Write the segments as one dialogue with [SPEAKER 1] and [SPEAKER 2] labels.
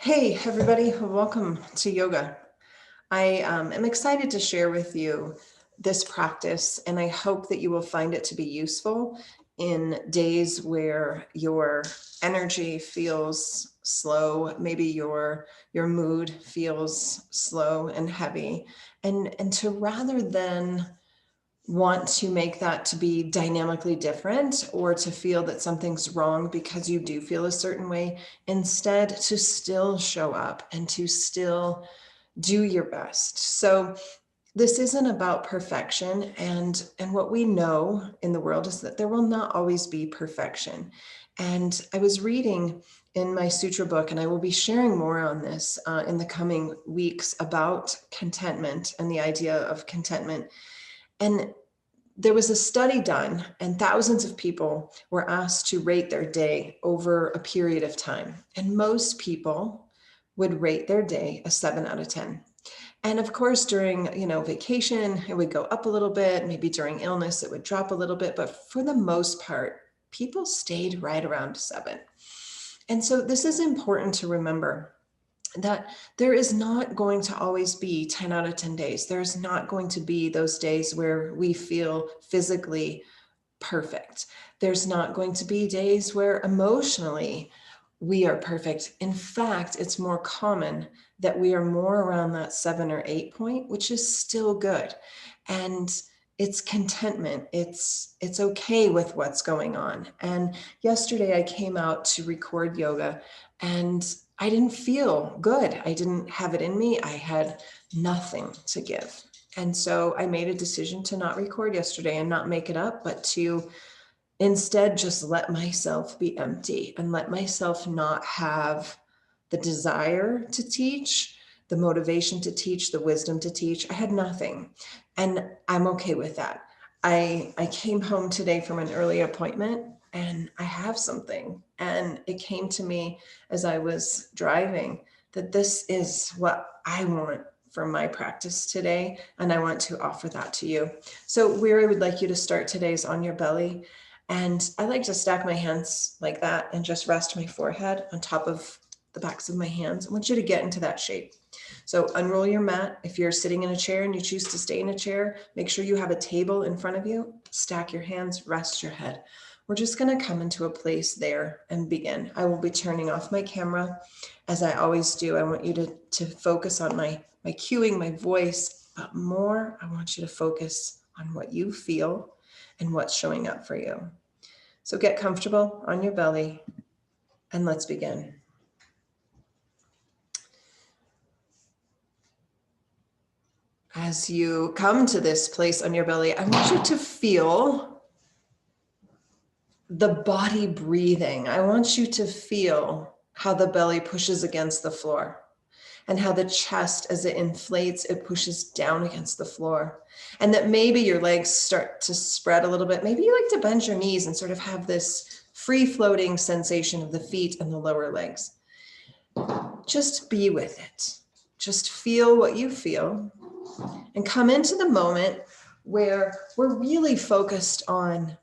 [SPEAKER 1] Hey, everybody, welcome to yoga. I am excited to share with you this practice, and I hope that you will find it to be useful in days where your energy feels slow, maybe your mood feels slow and heavy, and to rather than want to make that to be dynamically different or to feel that something's wrong because you do feel a certain way, instead to still show up and to still do your best. So this isn't about perfection, and what we know in the world is that there will not always be perfection. And I was reading in my sutra book, and I will be sharing more on this in the coming weeks about contentment and the idea of contentment. And there was a study done, and thousands of people were asked to rate their day over a period of time. And most people would rate their day a 7 out of 10. And of course, during, vacation, it would go up a little bit. Maybe during illness, it would drop a little bit. But for the most part, people stayed right around 7. And so this is important to remember, that there is not going to always be 10 out of 10 days. There's not going to be those days where we feel physically perfect. There's not going to be days where emotionally we are perfect. In fact, it's more common that we are more around that 7 or 8 point, which is still good. And it's contentment. It's okay with what's going on. And yesterday I came out to record yoga, and I didn't feel good. I didn't have it in me. I had nothing to give. And so I made a decision to not record yesterday and not make it up, but to instead just let myself be empty and let myself not have the desire to teach, the motivation to teach, the wisdom to teach. I had nothing. And I'm okay with that. I came home today from an early appointment, and I have something. And it came to me as I was driving that this is what I want for my practice today. And I want to offer that to you. So where I would like you to start today is on your belly. And I like to stack my hands like that and just rest my forehead on top of the backs of my hands. I want you to get into that shape. So unroll your mat. If you're sitting in a chair and you choose to stay in a chair, make sure you have a table in front of you. Stack your hands, rest your head. We're just going to come into a place there and begin. I will be turning off my camera as I always do. I want you to focus on my cueing, my voice, but more, I want you to focus on what you feel and what's showing up for you. So get comfortable on your belly and let's begin. As you come to this place on your belly, I want you to feel the body breathing. I want you to feel how the belly pushes against the floor, and how the chest, as it inflates, it pushes down against the floor. And that maybe your legs start to spread a little bit. Maybe you like to bend your knees and sort of have this free floating sensation of the feet and the lower legs. Just be with it. Just feel what you feel and come into the moment where we're really focused on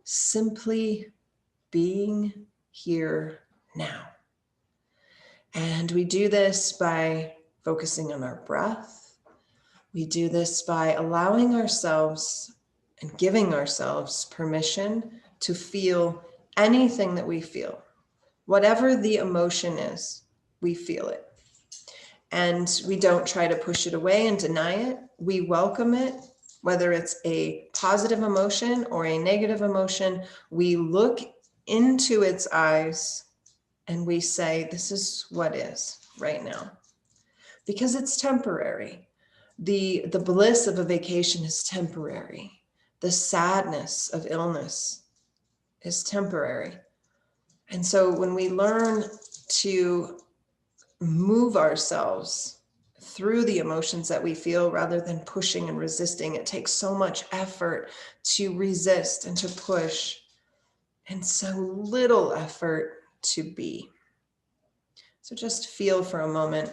[SPEAKER 1] simply being here now. And we do this by focusing on our breath. We do this by allowing ourselves and giving ourselves permission to feel anything that we feel. Whatever the emotion is, we feel it. And we don't try to push it away and deny it. We welcome it, whether it's a positive emotion or a negative emotion. We look into its eyes and we say, this is what is right now, because it's temporary. The bliss of a vacation is temporary. The sadness of illness is temporary. And so when we learn to move ourselves through the emotions that we feel rather than pushing and resisting, it takes so much effort to resist and to push, and so little effort to be. So just feel for a moment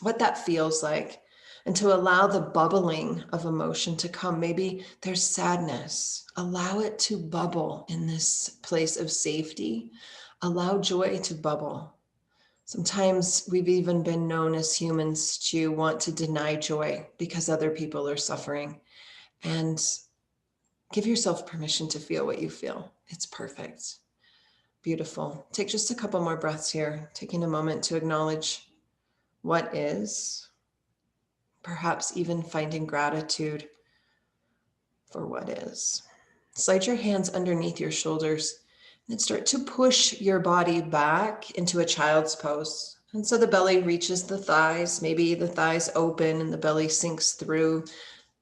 [SPEAKER 1] what that feels like, and to allow the bubbling of emotion to come. Maybe there's sadness. Allow it to bubble in this place of safety. Allow joy to bubble. Sometimes we've even been known as humans to want to deny joy because other people are suffering. And give yourself permission to feel what you feel. It's perfect. Beautiful. Take just a couple more breaths here, taking a moment to acknowledge what is, perhaps even finding gratitude for what is. Slide your hands underneath your shoulders and then start to push your body back into a child's pose. And so the belly reaches the thighs, maybe the thighs open and the belly sinks through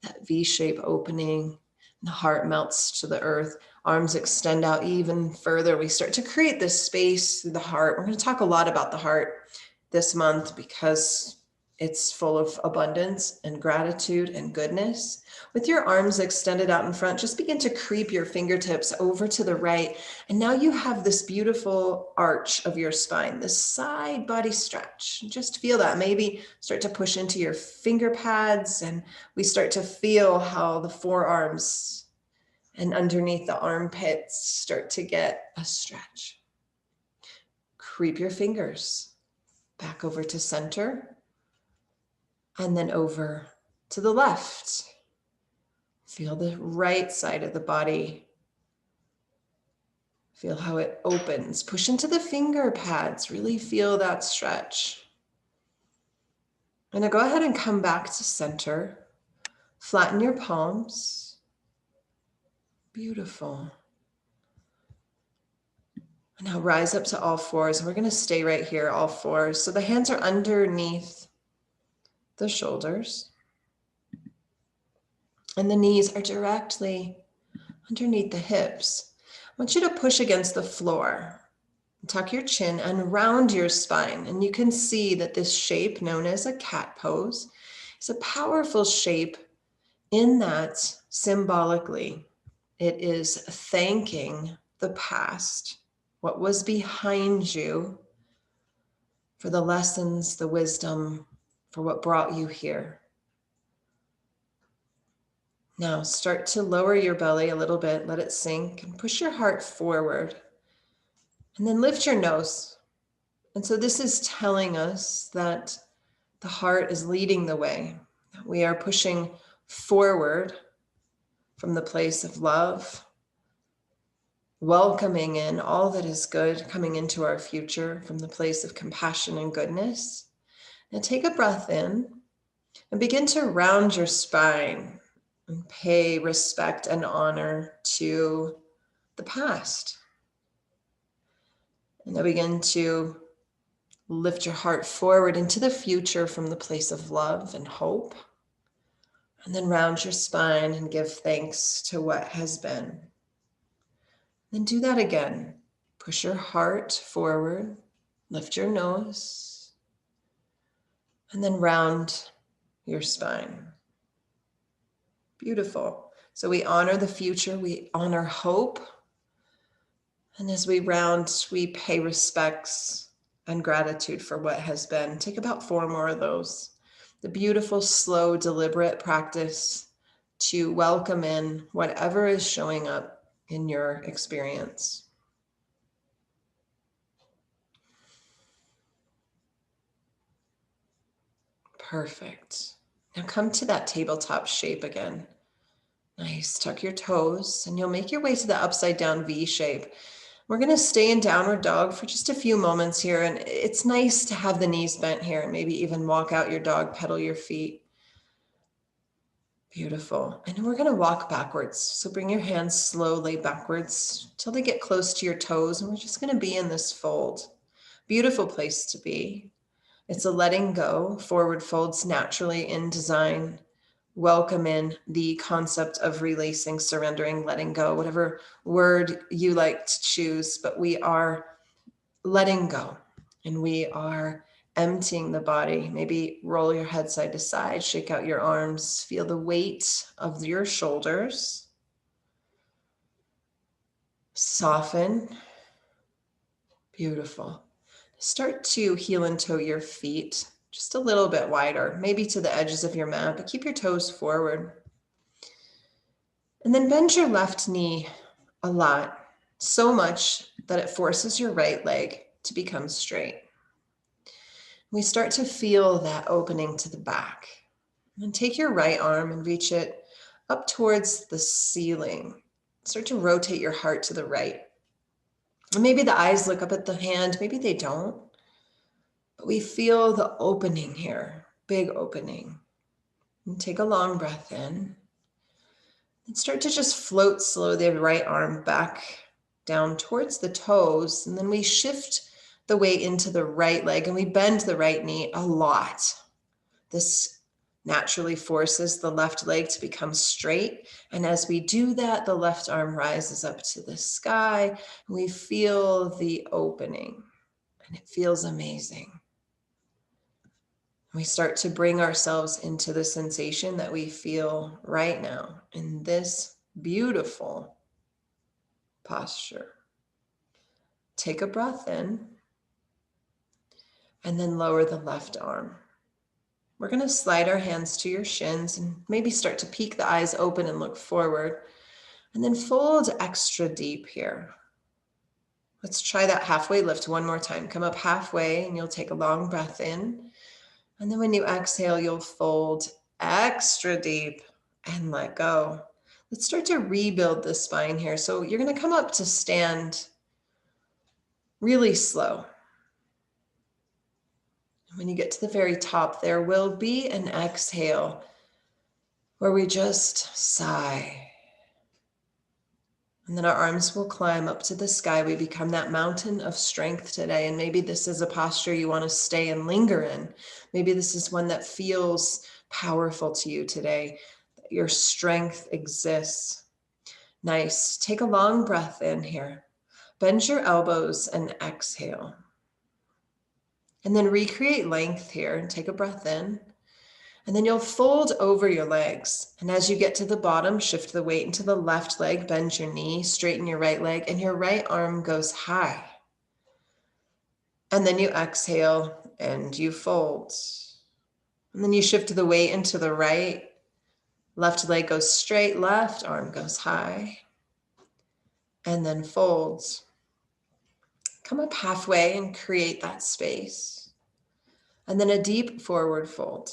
[SPEAKER 1] that V-shape opening. And the heart melts to the earth. Arms extend out even further. We start to create this space through the heart. We're going to talk a lot about the heart this month because it's full of abundance and gratitude and goodness. With your arms extended out in front, just begin to creep your fingertips over to the right. And now you have this beautiful arch of your spine, this side body stretch. Just feel that. Maybe start to push into your finger pads, and we start to feel how the forearms and underneath the armpits start to get a stretch. Creep your fingers back over to center and then over to the left. Feel the right side of the body. Feel how it opens. Push into the finger pads. Really feel that stretch. And now go ahead and come back to center. Flatten your palms. Beautiful. And now rise up to all fours. And we're going to stay right here, all fours. So the hands are underneath the shoulders. And the knees are directly underneath the hips. I want you to push against the floor. Tuck your chin and round your spine. And you can see that this shape, known as a cat pose, is a powerful shape in that symbolically it is thanking the past, what was behind you, for the lessons, the wisdom, for what brought you here. Now start to lower your belly a little bit, let it sink, and push your heart forward. And then lift your nose. And so this is telling us that the heart is leading the way. We are pushing forward from the place of love, welcoming in all that is good coming into our future from the place of compassion and goodness. Now take a breath in and begin to round your spine and pay respect and honor to the past. And now begin to lift your heart forward into the future from the place of love and hope. And then round your spine and give thanks to what has been. Then do that again. Push your heart forward, lift your nose, and then round your spine. Beautiful. So we honor the future, we honor hope. And as we round, we pay respects and gratitude for what has been. Take about 4 more of those. The beautiful, slow, deliberate practice to welcome in whatever is showing up in your experience. Perfect. Now come to that tabletop shape again. Nice. Tuck your toes and you'll make your way to the upside down V shape. We're going to stay in downward dog for just a few moments here. And it's nice to have the knees bent here and maybe even walk out your dog, pedal your feet. Beautiful. And we're going to walk backwards. So bring your hands slowly backwards till they get close to your toes. And we're just going to be in this fold. Beautiful place to be. It's a letting go. Forward folds naturally in design. Welcome in the concept of releasing, surrendering, letting go, whatever word you like to choose, but we are letting go and we are emptying the body. Maybe roll your head side to side, shake out your arms, feel the weight of your shoulders. Soften. Beautiful. Start to heel and toe your feet just a little bit wider, maybe to the edges of your mat, but keep your toes forward. And then bend your left knee a lot, so much that it forces your right leg to become straight. We start to feel that opening to the back. And take your right arm and reach it up towards the ceiling. Start to rotate your heart to the right. And maybe the eyes look up at the hand, maybe they don't. But we feel the opening here, big opening. And take a long breath in. And start to just float slowly the right arm back down towards the toes. And then we shift the weight into the right leg and we bend the right knee a lot. This naturally forces the left leg to become straight. And as we do that, the left arm rises up to the sky. And we feel the opening and it feels amazing. We start to bring ourselves into the sensation that we feel right now in this beautiful posture. Take a breath in and then lower the left arm. We're going to slide our hands to your shins and maybe start to peek the eyes open and look forward. And then fold extra deep here. Let's try that halfway lift one more time. Come up halfway and you'll take a long breath in. And then when you exhale, you'll fold extra deep and let go. Let's start to rebuild the spine here. So you're going to come up to stand really slow. When you get to the very top, there will be an exhale where we just sigh. And then our arms will climb up to the sky. We become that mountain of strength today. And maybe this is a posture you want to stay and linger in. Maybe this is one that feels powerful to you today. Your strength exists. Nice. Take a long breath in here. Bend your elbows and exhale. And then recreate length here and take a breath in. And then you'll fold over your legs. And as you get to the bottom, shift the weight into the left leg, bend your knee, straighten your right leg, and your right arm goes high. And then you exhale and you fold. And then you shift the weight into the right. Left leg goes straight, left arm goes high. And then folds. Come up halfway and create that space. And then a deep forward fold.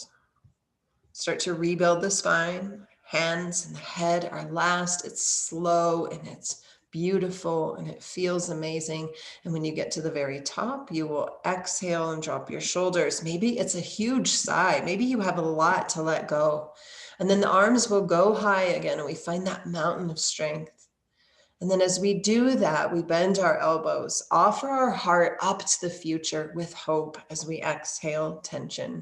[SPEAKER 1] Start to rebuild the spine. Hands and the head are last. It's slow and it's beautiful and it feels amazing. And when you get to the very top, you will exhale and drop your shoulders. Maybe it's a huge sigh. Maybe you have a lot to let go. And then the arms will go high again and we find that mountain of strength. And then as we do that, we bend our elbows, offer our heart up to the future with hope as we exhale tension.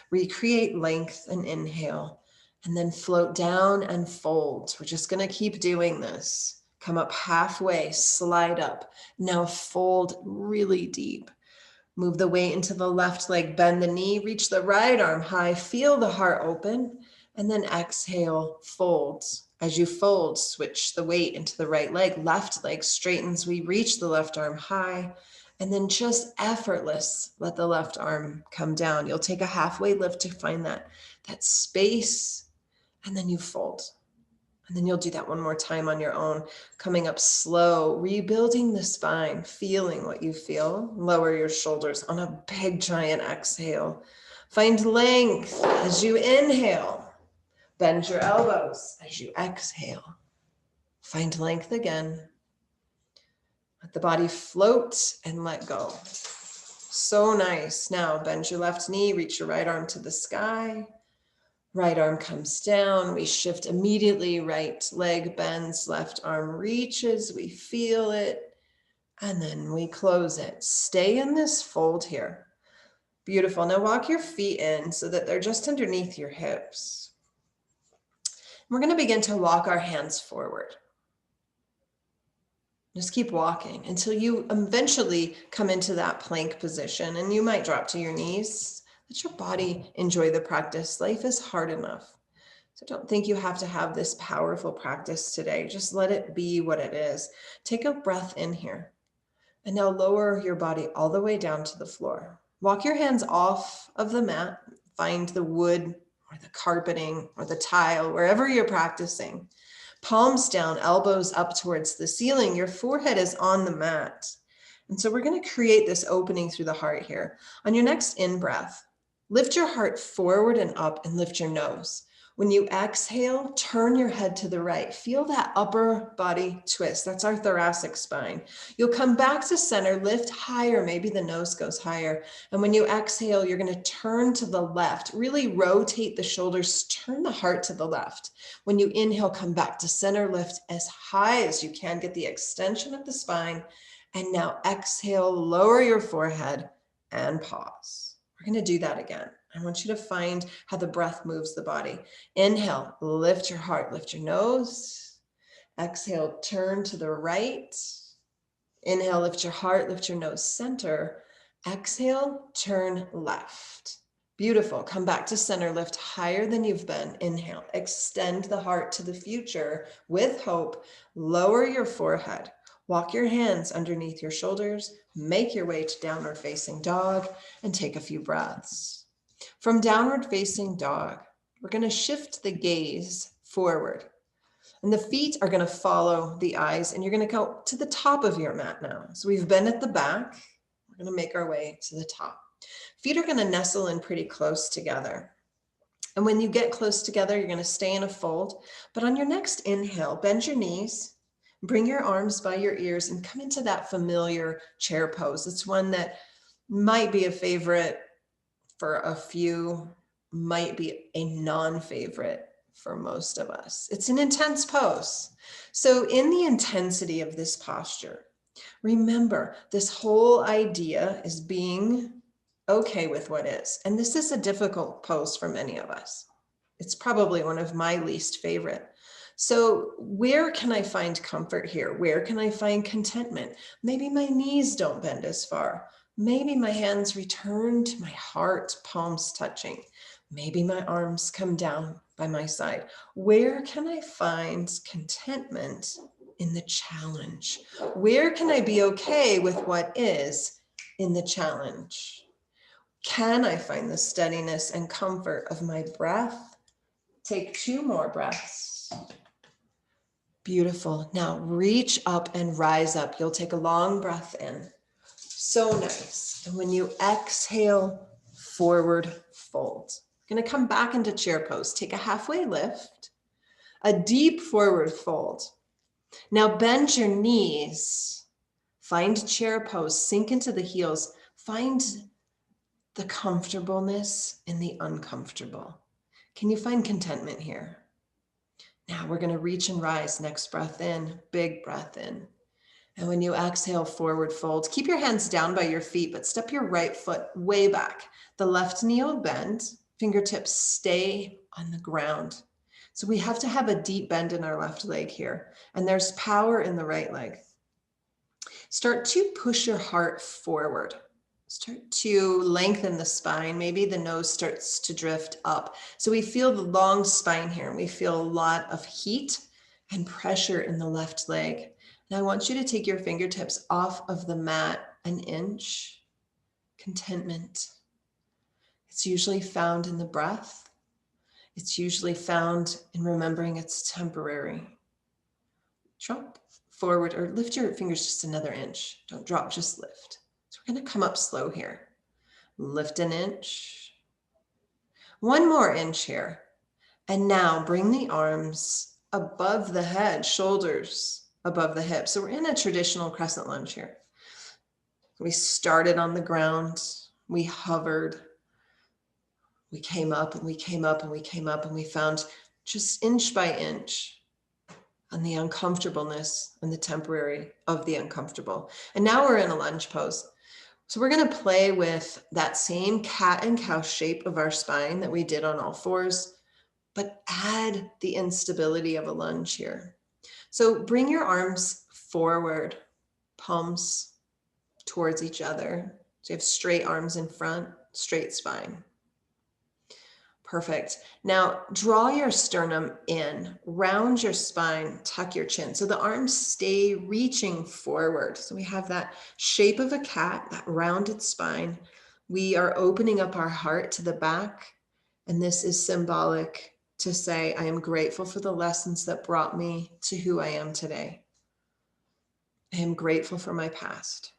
[SPEAKER 1] Recreate length and inhale, and then float down and fold. We're just going to keep doing this. Come up halfway, slide up. Now fold really deep. Move the weight into the left leg, bend the knee, reach the right arm high, feel the heart open, and then exhale, fold. As you fold, switch the weight into the right leg, left leg straightens, we reach the left arm high, and then just effortless, let the left arm come down. You'll take a halfway lift to find that space, and then you fold. And then you'll do that one more time on your own, coming up slow, rebuilding the spine, feeling what you feel. Lower your shoulders on a big, giant exhale. Find length as you inhale. Bend your elbows as you exhale. Find length again. Let the body float and let go. So nice. Now bend your left knee, reach your right arm to the sky. Right arm comes down. We shift immediately. Right leg bends, left arm reaches. We feel it. And then we close it. Stay in this fold here. Beautiful. Now walk your feet in so that they're just underneath your hips. We're going to begin to walk our hands forward. Just keep walking until you eventually come into that plank position, and you might drop to your knees. Let your body enjoy the practice. Life is hard enough. So don't think you have to have this powerful practice today. Just let it be what it is. Take a breath in here. And now lower your body all the way down to the floor. Walk your hands off of the mat. Find the wood or the carpeting or the tile, wherever you're practicing. Palms down, elbows up towards the ceiling. Your forehead is on the mat. And so we're going to create this opening through the heart here. On your next in-breath, lift your heart forward and up and lift your nose. When you exhale, turn your head to the right. Feel that upper body twist. That's our thoracic spine. You'll come back to center, lift higher. Maybe the nose goes higher. And when you exhale, you're going to turn to the left. Really rotate the shoulders. Turn the heart to the left. When you inhale, come back to center. Lift as high as you can. Get the extension of the spine. And now exhale, lower your forehead and pause. We're going to do that again. I want you to find how the breath moves the body. Inhale, lift your heart, lift your nose. Exhale, turn to the right. Inhale, lift your heart, lift your nose, center. Exhale, turn left. Beautiful. Come back to center, lift higher than you've been. Inhale, extend the heart to the future with hope. Lower your forehead. Walk your hands underneath your shoulders. Make your way to downward facing dog and take a few breaths. From downward facing dog, we're going to shift the gaze forward. And the feet are going to follow the eyes, and you're going to go to the top of your mat now. So we've been at the back. We're going to make our way to the top. Feet are going to nestle in pretty close together. And when you get close together, you're going to stay in a fold. But on your next inhale, bend your knees, bring your arms by your ears, and come into that familiar chair pose. It's one that might be a favorite for a few, might be a non-favorite for most of us. It's an intense pose. So in the intensity of this posture, remember this whole idea is being okay with what is. And this is a difficult pose for many of us. It's probably one of my least favorite. So where can I find comfort here? Where can I find contentment? Maybe my knees don't bend as far. Maybe my hands return to my heart, palms touching. Maybe my arms come down by my side. Where can I find contentment in the challenge? Where can I be okay with what is in the challenge? Can I find the steadiness and comfort of my breath? Take 2 more breaths. Beautiful. Now reach up and rise up. You'll take a long breath in. So nice. And when you exhale, forward fold. Going to come back into chair pose. Take a halfway lift, a deep forward fold. Now bend your knees. Find chair pose. Sink into the heels. Find the comfortableness in the uncomfortable. Can you find contentment here? Now we're going to reach and rise. Next breath in, big breath in. And when you exhale, forward fold. Keep your hands down by your feet, but step your right foot way back. The left knee will bend. Fingertips stay on the ground. So we have to have a deep bend in our left leg here. And there's power in the right leg. Start to push your heart forward. Start to lengthen the spine. Maybe the nose starts to drift up. So we feel the long spine here. We feel a lot of heat and pressure in the left leg. And I want you to take your fingertips off of the mat an inch. Contentment. It's usually found in the breath. It's usually found in remembering it's temporary. Drop forward or lift your fingers just another inch. Don't drop, just lift. So we're going to come up slow here. Lift an inch. 1 more inch here. And now bring the arms above the head, shoulders above the hips. So we're in a traditional crescent lunge here. We started on the ground. We hovered. We came up and we came up and we came up and we found just inch by inch on the uncomfortableness and the temporary of the uncomfortable. And now we're in a lunge pose. So we're going to play with that same cat and cow shape of our spine that we did on all fours, but add the instability of a lunge here. So bring your arms forward, palms towards each other. So you have straight arms in front, straight spine. Perfect. Now draw your sternum in, round your spine, tuck your chin. So the arms stay reaching forward. So we have that shape of a cat, that rounded spine. We are opening up our heart to the back. And this is symbolic to say, I am grateful for the lessons that brought me to who I am today. I am grateful for my past.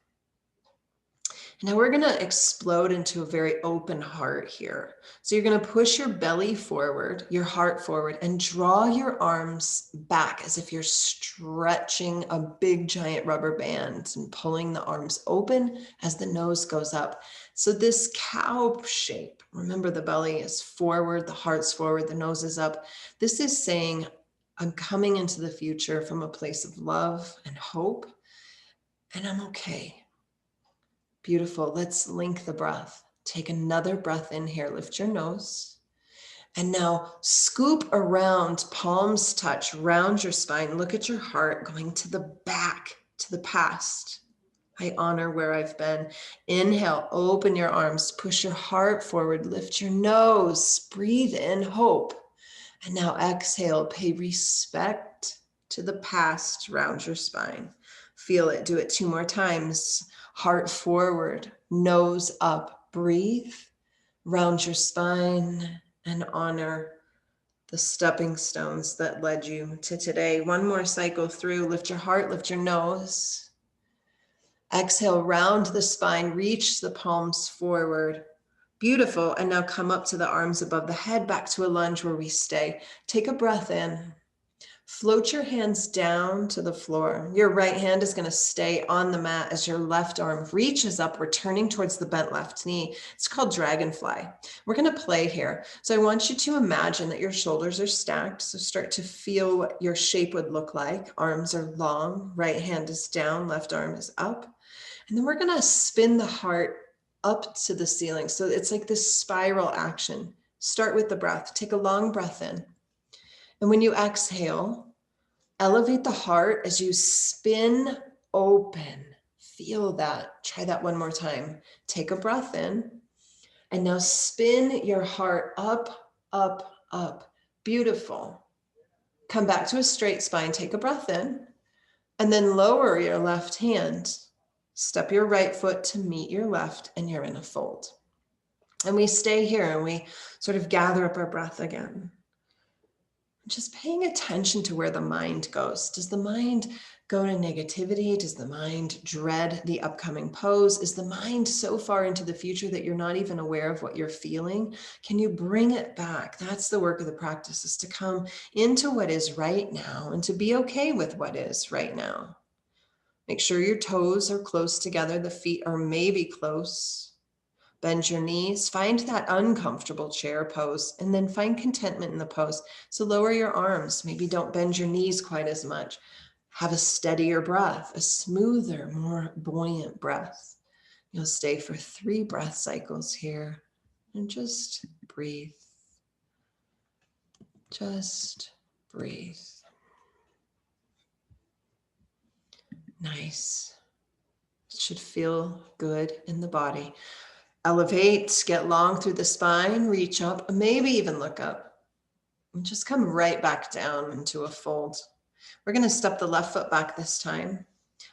[SPEAKER 1] Now we're going to explode into a very open heart here. So you're going to push your belly forward, your heart forward, and draw your arms back as if you're stretching a big giant rubber band and pulling the arms open as the nose goes up. So this cow shape, remember the belly is forward, the heart's forward, the nose is up. This is saying, I'm coming into the future from a place of love and hope, and I'm okay. Beautiful. Let's link the breath. Take another breath in here. Lift your nose. And now scoop around, palms touch, round your spine. Look at your heart going to the back, to the past. I honor where I've been. Inhale, open your arms, push your heart forward, lift your nose, breathe in hope. And now exhale, pay respect to the past, round your spine. Feel it, do it 2 more times. Heart forward, nose up, breathe, round your spine, and honor the stepping stones that led you to today. 1 more cycle through, lift your heart, lift your nose. Exhale, round the spine, reach the palms forward. Beautiful. And now come up to the arms above the head, back to a lunge where we stay. Take a breath in. Float your hands down to the floor. Your right hand is going to stay on the mat as your left arm reaches up, returning towards the bent left knee. It's called dragonfly. We're going to play here. So I want you to imagine that your shoulders are stacked. So start to feel what your shape would look like. Arms are long, right hand is down, left arm is up. And then we're going to spin the heart up to the ceiling. So it's like this spiral action. Start with the breath. Take a long breath in. And when you exhale, elevate the heart as you spin open. Feel that. Try that 1 more time. Take a breath in. And now spin your heart up, up, up. Beautiful. Come back to a straight spine. Take a breath in. And then lower your left hand. Step your right foot to meet your left, and you're in a fold. And we stay here and we sort of gather up our breath again. Just paying attention to where the mind goes. Does the mind go to negativity? Does the mind dread the upcoming pose? Is the mind so far into the future that you're not even aware of what you're feeling? Can you bring it back? That's the work of the practice, is to come into what is right now and to be okay with what is right now. Make sure your toes are close together. The feet are maybe close. Bend your knees, find that uncomfortable chair pose, and then find contentment in the pose. So lower your arms. Maybe don't bend your knees quite as much. Have a steadier breath, a smoother, more buoyant breath. You'll stay for 3 breath cycles here and just breathe. Just breathe. Nice. It should feel good in the body. Elevate, get long through the spine, reach up, maybe even look up. And just come right back down into a fold. We're going to step the left foot back this time.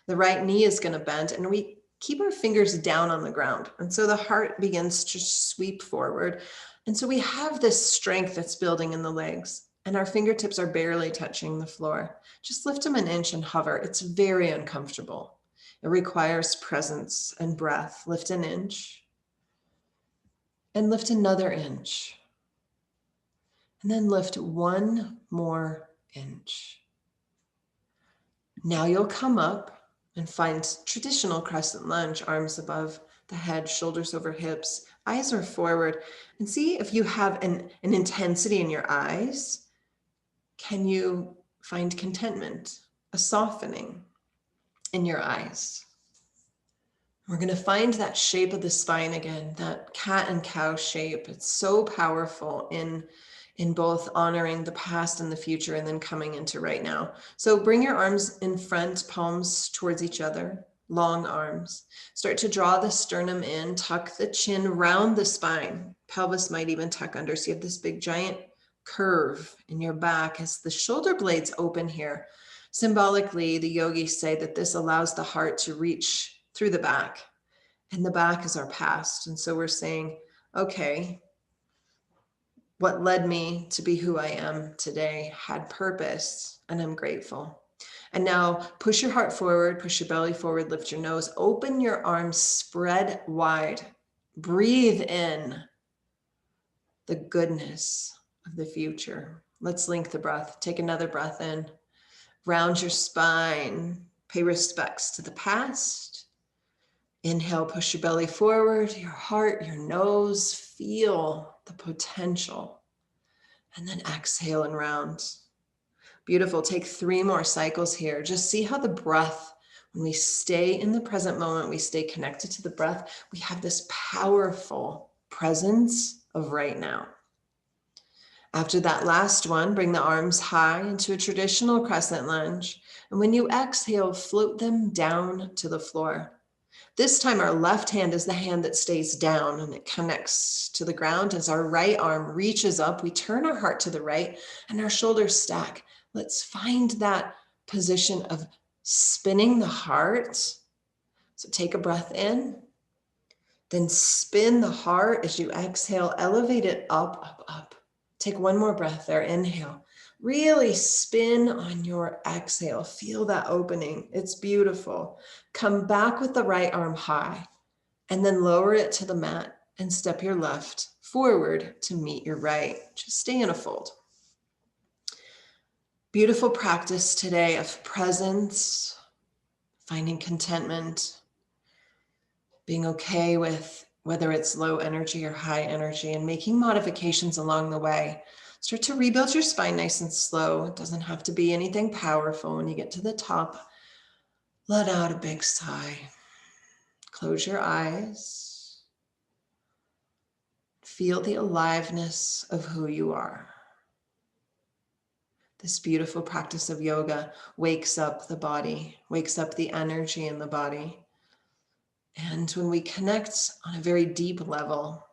[SPEAKER 1] The right knee is going to bend, and we keep our fingers down on the ground. And so the heart begins to sweep forward. And so we have this strength that's building in the legs, and our fingertips are barely touching the floor. Just lift them an inch and hover. It's very uncomfortable. It requires presence and breath. Lift an inch. And lift another inch. And then lift 1 more inch. Now you'll come up and find traditional crescent lunge, arms above the head, shoulders over hips, eyes are forward. And see if you have an intensity in your eyes. Can you find contentment, a softening in your eyes? We're going to find that shape of the spine again, that cat and cow shape. It's so powerful in both honoring the past and the future and then coming into right now. So bring your arms in front, palms towards each other, long arms. Start to draw the sternum in, tuck the chin round the spine. Pelvis might even tuck under. So you have this big giant curve in your back as the shoulder blades open here. Symbolically, the yogis say that this allows the heart to reach through the back, and the back is our past. And so we're saying, okay, what led me to be who I am today had purpose, and I'm grateful. And now push your heart forward, push your belly forward, lift your nose, open your arms, spread wide. Breathe in the goodness of the future. Let's link the breath. Take another breath in. Round your spine. Pay respects to the past. Inhale, push your belly forward, your heart, your nose. Feel the potential. And then exhale and round. Beautiful. Take 3 more cycles here. Just see how the breath, when we stay in the present moment, we stay connected to the breath, we have this powerful presence of right now. After that last one, bring the arms high into a traditional crescent lunge. And when you exhale, float them down to the floor. This time, our left hand is the hand that stays down and it connects to the ground. As our right arm reaches up, we turn our heart to the right and our shoulders stack. Let's find that position of spinning the heart. So take a breath in, then spin the heart as you exhale, elevate it up, up, up. Take 1 more breath there, inhale. Really spin on your exhale. Feel that opening. It's beautiful. Come back with the right arm high and then lower it to the mat and step your left forward to meet your right. Just stay in a fold. Beautiful practice today of presence, finding contentment, being okay with whether it's low energy or high energy, and making modifications along the way. Start to rebuild your spine nice and slow. It doesn't have to be anything powerful. When you get to the top, let out a big sigh. Close your eyes. Feel the aliveness of who you are. This beautiful practice of yoga wakes up the body, wakes up the energy in the body. And when we connect on a very deep level,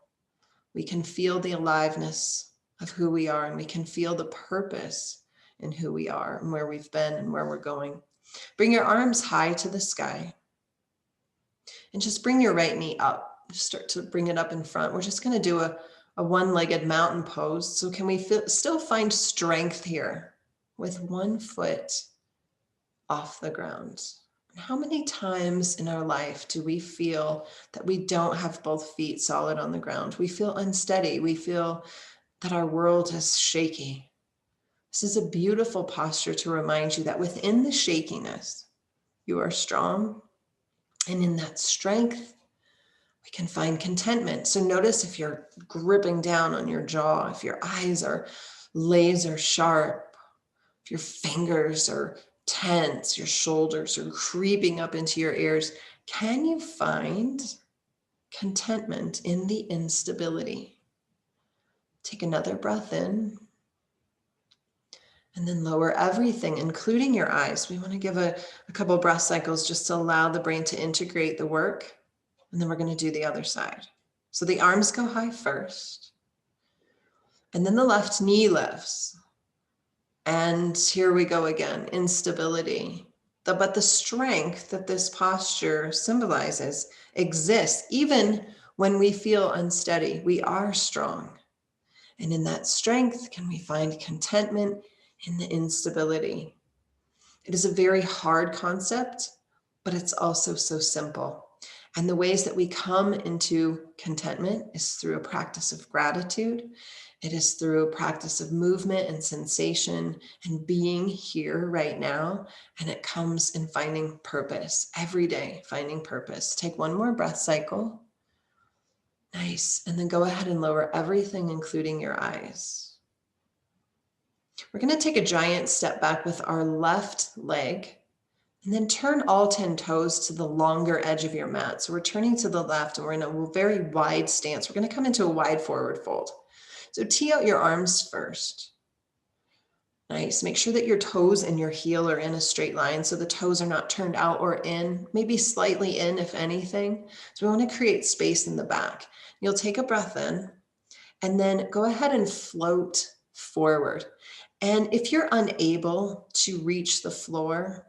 [SPEAKER 1] we can feel the aliveness of who we are, and we can feel the purpose in who we are and where we've been and where we're going. Bring your arms high to the sky and just bring your right knee up. Just start to bring it up in front. We're just going to do a one-legged mountain pose. So can we still find strength here with 1 foot off the ground? How many times in our life do we feel that we don't have both feet solid on the ground? We feel unsteady. We feel that our world is shaky. This is a beautiful posture to remind you that within the shakiness, you are strong. And in that strength, we can find contentment. So notice if you're gripping down on your jaw, if your eyes are laser sharp, if your fingers are tense, your shoulders are creeping up into your ears, can you find contentment in the instability? Take another breath in and then lower everything, including your eyes. We want to give a couple breath cycles just to allow the brain to integrate the work. And then we're going to do the other side. So the arms go high first. And then the left knee lifts. And here we go again, instability. But the strength that this posture symbolizes exists even when we feel unsteady. We are strong. And in that strength, can we find contentment in the instability? It is a very hard concept, but it's also so simple. And the ways that we come into contentment is through a practice of gratitude. It is through a practice of movement and sensation and being here right now. And it comes in finding purpose every day, finding purpose. Take 1 more breath cycle. Nice. And then go ahead and lower everything, including your eyes. We're going to take a giant step back with our left leg and then turn all 10 toes to the longer edge of your mat. So we're turning to the left and we're in a very wide stance. We're going to come into a wide forward fold. So tee out your arms first. Nice. Make sure that your toes and your heel are in a straight line so the toes are not turned out or in, maybe slightly in if anything. So we want to create space in the back. You'll take a breath in and then go ahead and float forward. And if you're unable to reach the floor,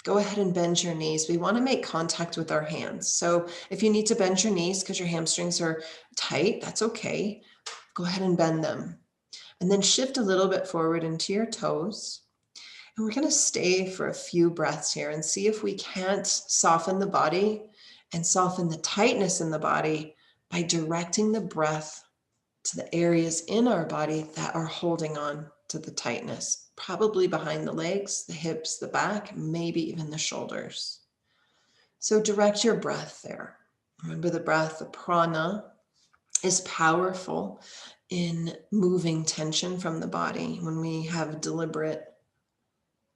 [SPEAKER 1] go ahead and bend your knees. We want to make contact with our hands. So if you need to bend your knees because your hamstrings are tight, that's okay. Go ahead and bend them. And then shift a little bit forward into your toes. And we're going to stay for a few breaths here and see if we can't soften the body and soften the tightness in the body by directing the breath to the areas in our body that are holding on to the tightness, probably behind the legs, the hips, the back, maybe even the shoulders. So direct your breath there. Remember the breath, the prana, is powerful in moving tension from the body when we have deliberate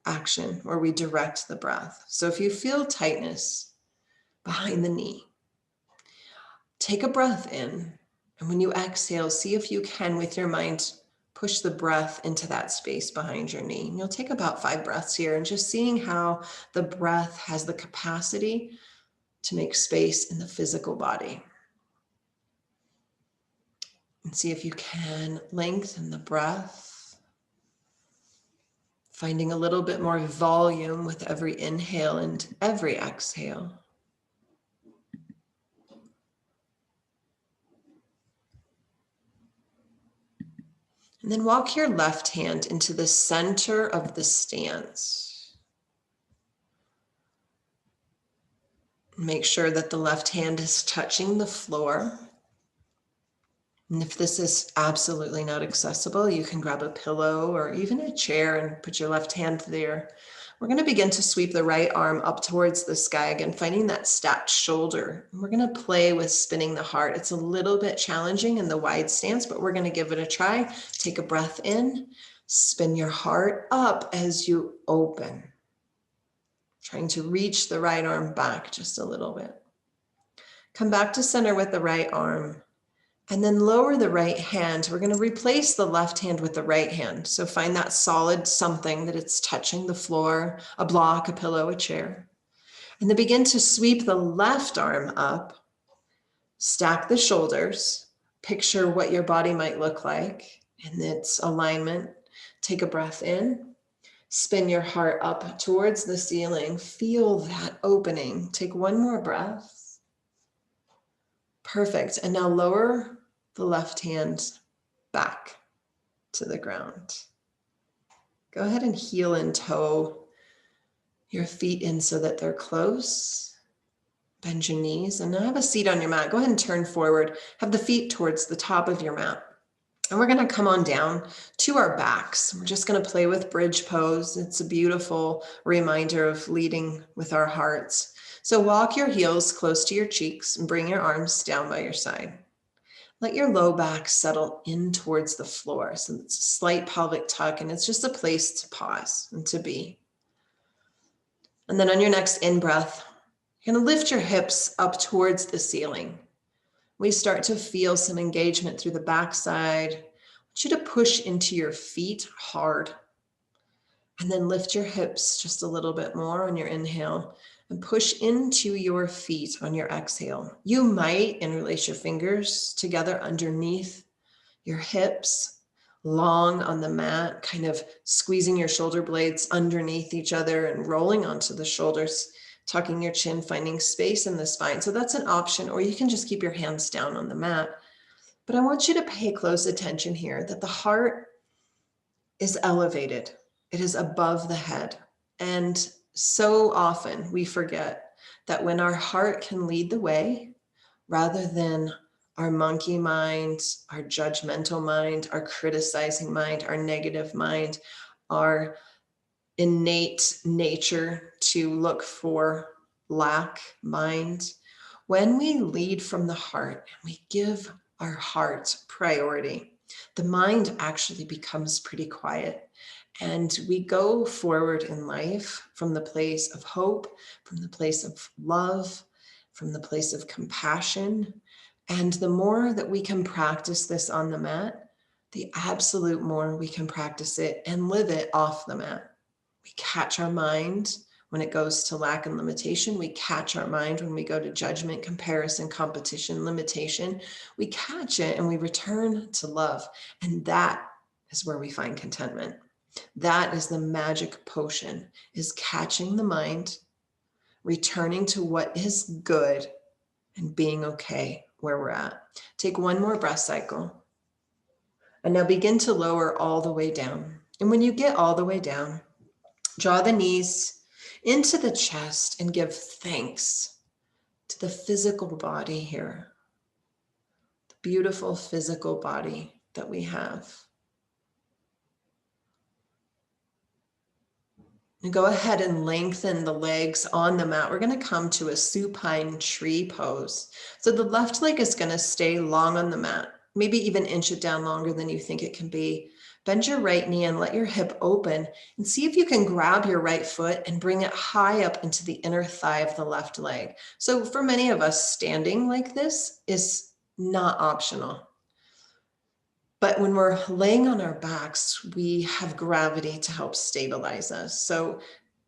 [SPEAKER 1] action where we direct the breath. So if you feel tightness behind the knee, take a breath in. And when you exhale, see if you can, with your mind, push the breath into that space behind your knee. And you'll take about 5 breaths here and just seeing how the breath has the capacity to make space in the physical body. And see if you can lengthen the breath, finding a little bit more volume with every inhale and every exhale. And then walk your left hand into the center of the stance. Make sure that the left hand is touching the floor. And if this is absolutely not accessible, you can grab a pillow or even a chair and put your left hand there. We're going to begin to sweep the right arm up towards the sky again, finding that stacked shoulder. And we're going to play with spinning the heart. It's a little bit challenging in the wide stance, but we're going to give it a try. Take a breath in, spin your heart up as you open. Trying to reach the right arm back just a little bit. Come back to center with the right arm. And then lower the right hand. We're going to replace the left hand with the right hand. So find that solid something that it's touching the floor, a block, a pillow, a chair. And then begin to sweep the left arm up. Stack the shoulders. Picture what your body might look like in its alignment. Take a breath in. Spin your heart up towards the ceiling. Feel that opening. Take one more breath. Perfect. And now lower the left hand back to the ground. Go ahead and heel and toe your feet in so that they're close. Bend your knees and now have a seat on your mat. Go ahead and turn forward. Have the feet towards the top of your mat. And we're going to come on down to our backs. We're just going to play with bridge pose. It's a beautiful reminder of leading with our hearts. So walk your heels close to your cheeks and bring your arms down by your side. Let your low back settle in towards the floor. So it's a slight pelvic tuck, and it's just a place to pause and to be. And then on your next in-breath, you're going to lift your hips up towards the ceiling. We start to feel some engagement through the backside. I want you to push into your feet hard. And then lift your hips just a little bit more on your inhale. And push into your feet on your exhale. You might interlace your fingers together underneath your hips, long on the mat, kind of squeezing your shoulder blades underneath each other and rolling onto the shoulders, tucking your chin, finding space in the spine. So that's an option, or you can just keep your hands down on the mat. But I want you to pay close attention here that the heart is elevated. It is above the head. And so often we forget that when our heart can lead the way, rather than our monkey mind, our judgmental mind, our criticizing mind, our negative mind, our innate nature to look for lack mind, when we lead from the heart and we give our heart priority, the mind actually becomes pretty quiet. And we go forward in life from the place of hope, from the place of love, from the place of compassion. And the more that we can practice this on the mat, the absolute more we can practice it and live it off the mat. We catch our mind when it goes to lack and limitation. We catch our mind when we go to judgment, comparison, competition, limitation. We catch it and we return to love. And that is where we find contentment. That is the magic potion, is catching the mind, returning to what is good, and being okay where we're at. Take one more breath cycle. And now begin to lower all the way down. And when you get all the way down, Draw the knees into the chest and give thanks to the physical body here, the beautiful physical body that we have. And go ahead and lengthen the legs on the mat. We're going to come to a supine tree pose. So the left leg is going to stay long on the mat, maybe even inch it down longer than you think it can be. Bend your right knee and let your hip open and see if you can grab your right foot and bring it high up into the inner thigh of the left leg. So for many of us, standing like this is not optional. But when we're laying on our backs, we have gravity to help stabilize us. So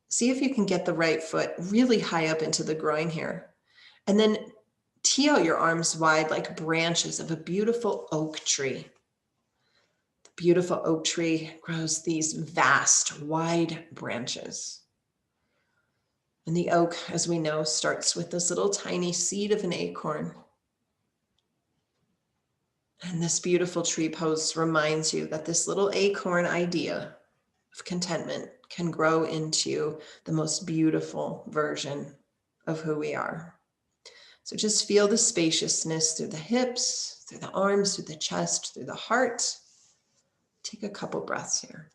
[SPEAKER 1] see if you can get the right foot really high up into the groin here. And then tee out your arms wide like branches of a beautiful oak tree. The beautiful oak tree grows these vast, wide branches. And the oak, as we know, starts with this little tiny seed of an acorn. And this beautiful tree pose reminds you that this little acorn idea of contentment can grow into the most beautiful version of who we are. So just feel the spaciousness through the hips, through the arms, through the chest, through the heart. Take a couple breaths here.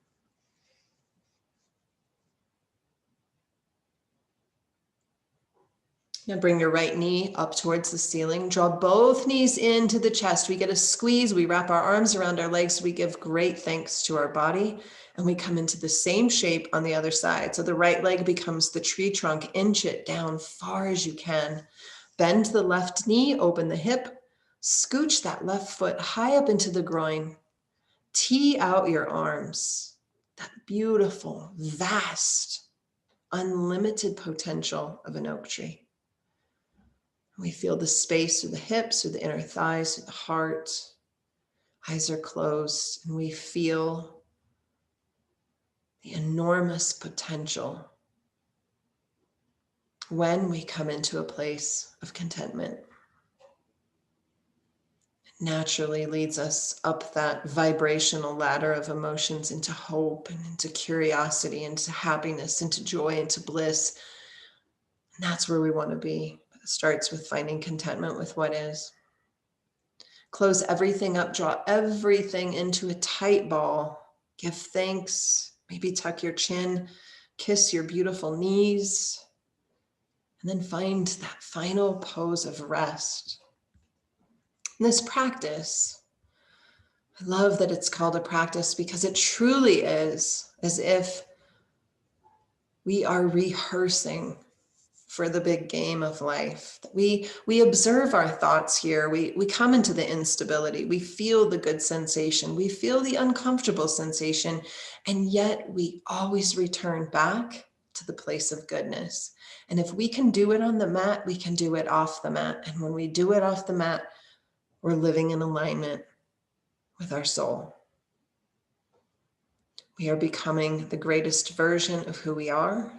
[SPEAKER 1] Now bring your right knee up towards the ceiling. Draw both knees into the chest. We get a squeeze. We wrap our arms around our legs. We give great thanks to our body. And we come into the same shape on the other side. So the right leg becomes the tree trunk. Inch it down far as you can. Bend the left knee, open the hip. Scooch that left foot high up into the groin. Tee out your arms. That beautiful, vast, unlimited potential of an oak tree. We feel the space through the hips, through the inner thighs, through the heart. Eyes are closed, and we feel the enormous potential when we come into a place of contentment. It naturally leads us up that vibrational ladder of emotions into hope and into curiosity, into happiness, into joy, into bliss. And that's where we want to be. It starts with finding contentment with what is. Close everything up, draw everything into a tight ball. Give thanks, maybe tuck your chin, kiss your beautiful knees, and then find that final pose of rest. In this practice, I love that it's called a practice because it truly is as if we are rehearsing for the big game of life. We observe our thoughts here. We come into the instability. We feel the good sensation. We feel the uncomfortable sensation. And yet we always return back to the place of goodness. And if we can do it on the mat, we can do it off the mat. And when we do it off the mat, we're living in alignment with our soul. We are becoming the greatest version of who we are.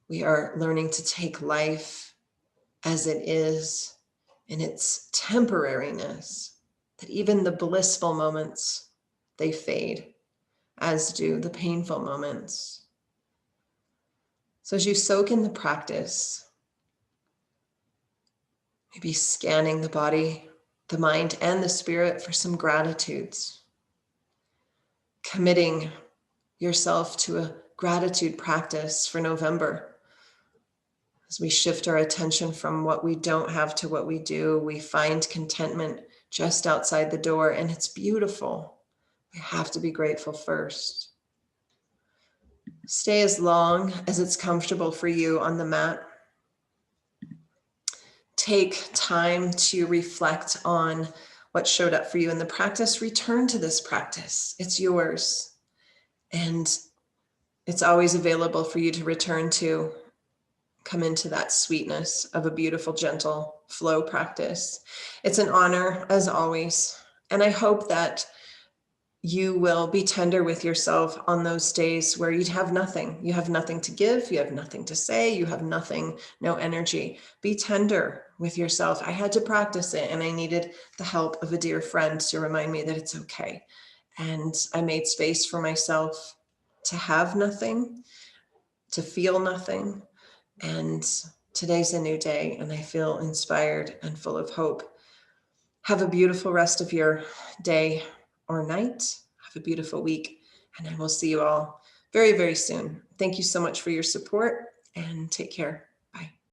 [SPEAKER 1] We are learning to take life as it is in its temporariness, that even the blissful moments, they fade, as do the painful moments. So as you soak in the practice, maybe scanning the body, the mind, and the spirit for some gratitudes, committing yourself to a gratitude practice for November. As we shift our attention from what we don't have to what we do, we find contentment just outside the door, and it's beautiful. We have to be grateful first. Stay as long as it's comfortable for you on the mat. Take time to reflect on what showed up for you in the practice. Return to this practice. It's yours. And it's always available for you to return to. Come into that sweetness of a beautiful, gentle flow practice. It's an honor, as always. And I hope that you will be tender with yourself on those days where you have nothing. You have nothing to give. You have nothing to say. You have nothing, no energy. Be tender with yourself. I had to practice it, and I needed the help of a dear friend to remind me that it's okay. And I made space for myself to have nothing, to feel nothing. And today's a new day, and I feel inspired and full of hope. Have a beautiful rest of your day or night. Have a beautiful week, and I will see you all very, very soon. Thank you so much for your support, and take care.